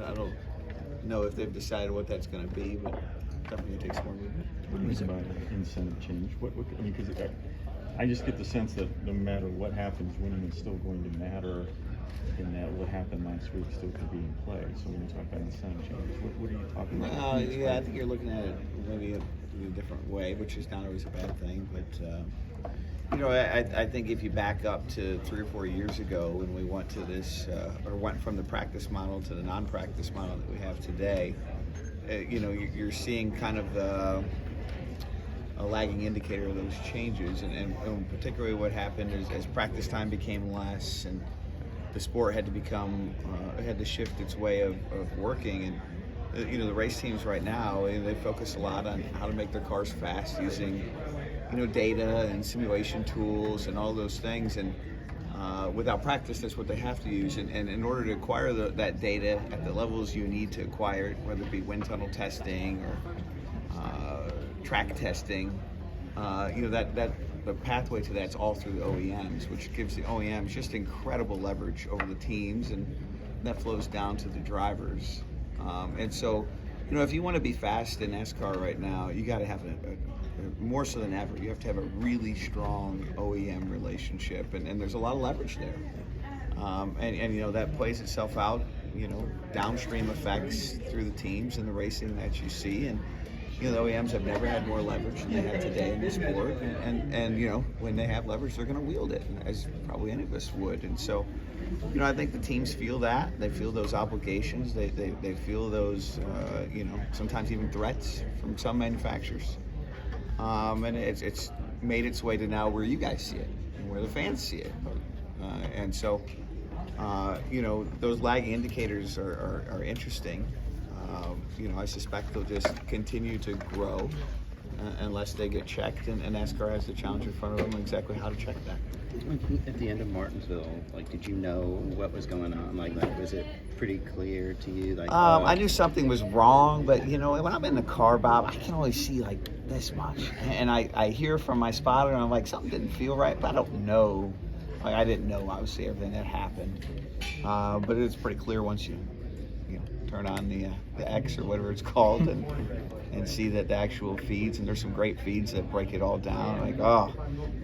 I don't know if they've decided what that's going to be, but definitely takes more movement. What do you think about incentive change? I mean, because I just get the sense that no matter what happens, winning is still going to matter, and that what happened last week still could be in play. So when you talk about incentive change, what are you talking about? Yeah, I think you're looking at it maybe in a different way, which is not always a bad thing. But I think if you back up to 3 or 4 years ago when we went to this, or went from the practice model to the non-practice model that we have today, you're seeing kind of a lagging indicator of those changes, and particularly what happened is as practice time became less and the sport had to shift its way of working, and the race teams right now, they focus a lot on how to make their cars fast using data and simulation tools and all those things, and without practice, that's what they have to use. And in order to acquire that data at the levels you need to acquire it, whether it be wind tunnel testing or track testing, the pathway to that's all through the OEMs, which gives the OEMs just incredible leverage over the teams, and that flows down to the drivers. And so, if you want to be fast in NASCAR right now, you got to have more so than ever, you have to have a really strong OEM relationship, and there's a lot of leverage there. And that plays itself out, downstream effects through the teams and the racing that you see. And the OEMs have never had more leverage than they have today in the sport. And when they have leverage, they're going to wield it, as probably any of us would. And so, I think the teams feel that. They feel those obligations. They feel those, sometimes even threats from some manufacturers. And it's made its way to now where you guys see it and where the fans see it. And so, those lagging indicators are interesting. I suspect they'll just continue to grow unless they get checked, and NASCAR has the challenge in front of them exactly how to check that. At the end of Martinsville, did you know what was going on? Was it pretty clear to you? I knew something was wrong, but when I'm in the car, Bob, I can only see this much, and I hear from my spotter, and I'm like, something didn't feel right, but I don't know. I didn't know obviously everything that happened, but it's pretty clear once you turn on the X or whatever it's called, and see that the actual feeds, and there's some great feeds that break it all down.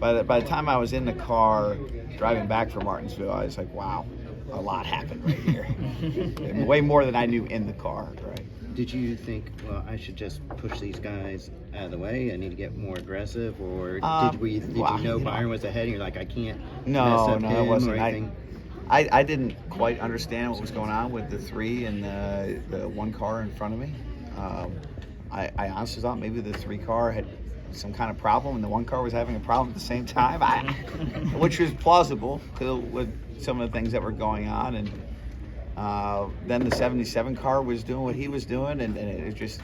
By the time I was in the car driving back from Martinsville, I was like, wow, a lot happened right here. Way more than I knew in the car, right? Did you think, well, I should just push these guys out of the way, I need to get more aggressive, or did you know Byron was ahead and you're like, I can't mess up him, it wasn't. or anything? I didn't quite understand what was going on with the 3 and the 1 car in front of me. I honestly thought maybe the 3 car had some kind of problem and the 1 car was having a problem at the same time, which was plausible with some of the things that were going on. And then the 77 car was doing what he was doing, and it just,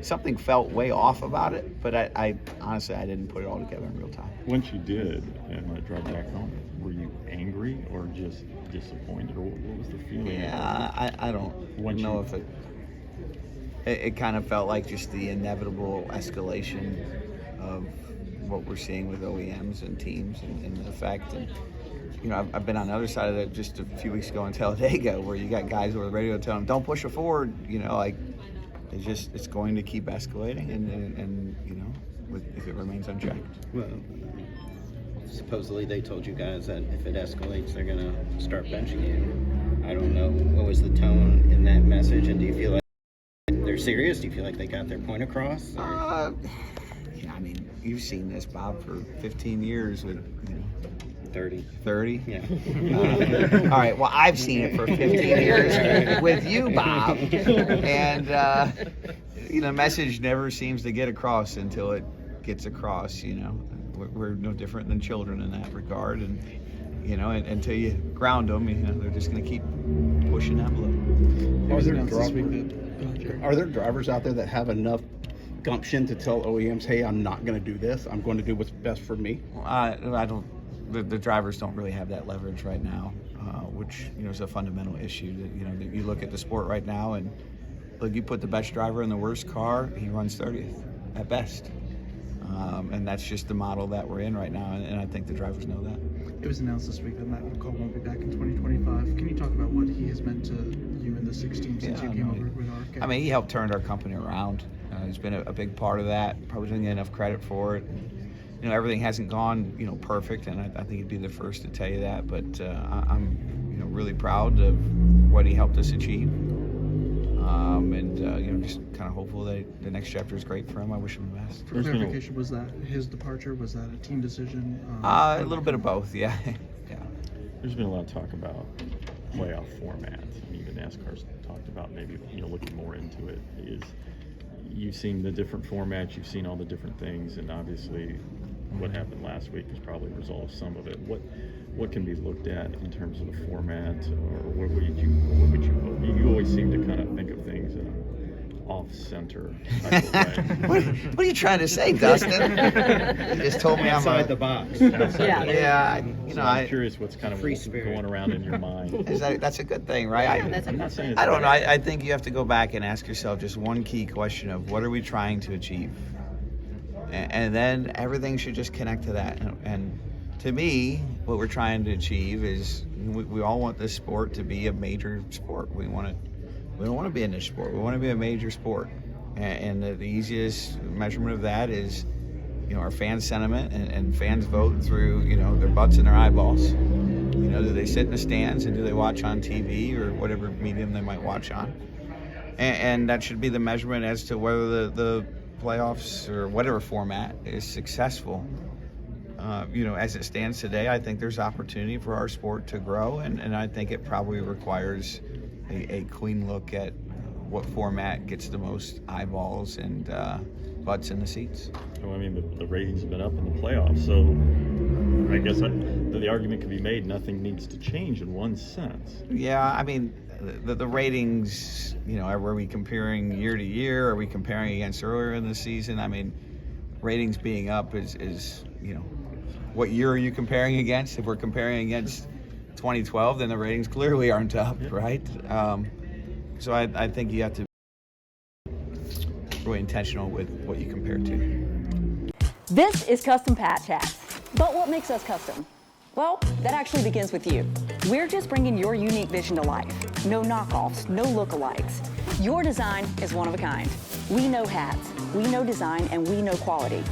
something felt way off about it. But I honestly, I didn't put it all together in real time. Once you did, and when I drove back home, were you angry or just disappointed, or what was the feeling? Yeah, I don't know if it kind of felt like just the inevitable escalation of what we're seeing with OEMs and teams and the effect. And I've been on the other side of that just a few weeks ago in Talladega, where you got guys over the radio telling them, don't push it forward. It's going to keep escalating, and if it remains unchecked. Well, supposedly they told you guys that if it escalates, they're going to start benching you. I don't know. What was the tone in that message, and do you feel like they're serious? Do you feel like they got their point across? You've seen this, Bob, for 15 years with 30. 30? Yeah. All right, well, I've seen it for 15 years with you, Bob. And, the message never seems to get across until it gets across, We're no different than children in that regard. And, until you ground them, they're just going to keep pushing that envelope. Are there drivers out there that have enough gumption to tell OEMs, hey, I'm not going to do this. I'm going to do what's best for me? I don't. The drivers don't really have that leverage right now, which is a fundamental issue. That you look at the sport right now, and look, you put the best driver in the worst car, he runs 30th at best, and that's just the model that we're in right now. And I think the drivers know that. It was announced this week that Matt McCall won't be back in 2025. Can you talk about what he has meant to you and the 6 teams since you came over with RFK? I mean, he helped turn our company around. He's been a big part of that. Probably doesn't get enough credit for it. You know, everything hasn't gone, you know, perfect, and I think he'd be the first to tell you that. But I'm, you know, really proud of what he helped us achieve. You know, just kind of hopeful that the next chapter is great for him. I wish him the best. For clarification, was that his departure? Was that a team decision? A little bit of both, yeah. Yeah. There's been a lot of talk about playoff formats, and even NASCAR's talked about maybe, you know, looking more into it. You've seen the different formats, you've seen all the different things, and obviously what happened last week has probably resolved some of it. What can be looked at in terms of the format, or what would you always seem to kind of think of things in an off-center type of way. What are you trying to say, Dustin? You just told me I'm Outside the box. I'm curious what's kind of going around in your mind. That's a good thing, right? I'm not saying it's I don't know. bad. I think you have to go back and ask yourself just one key question of what are we trying to achieve? And then everything should just connect to that. And to me, what we're trying to achieve is we all want this sport to be a major sport. We don't want to be a niche sport. We want to be a major sport. And the easiest measurement of that is, you know, our fan sentiment and fans vote through, you know, their butts and their eyeballs. You know, do they sit in the stands and do they watch on TV or whatever medium they might watch on? And that should be the measurement as to whether the playoffs or whatever format is successful. You know, as it stands today, I think there's opportunity for our sport to grow, and I think it probably requires a clean look at what format gets the most eyeballs and butts in the seats. Well, I mean, the ratings have been up in the playoffs, so I guess the argument could be made nothing needs to change in one sense. Yeah, I mean, the ratings, you know, are we comparing year to year? Are we comparing against earlier in the season? I mean, ratings being up is you know, what year are you comparing against? If we're comparing against 2012, then the ratings clearly aren't up, right? So I think you have to be really intentional with what you compare to. This is Custom Patch Hats. But what makes us custom? Well, that actually begins with you. We're just bringing your unique vision to life. No knockoffs, no lookalikes. Your design is one of a kind. We know hats, we know design, and we know quality.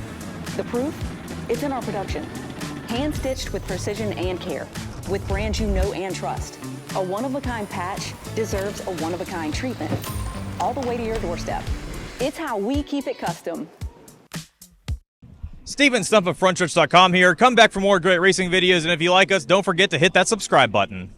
The proof? It's in our production. Hand-stitched with precision and care, with brands you know and trust. A one-of-a-kind patch deserves a one-of-a-kind treatment, all the way to your doorstep. It's how we keep it custom. Steven Stumpf of Frontstretch.com here. Come back for more great racing videos, and if you like us, don't forget to hit that subscribe button.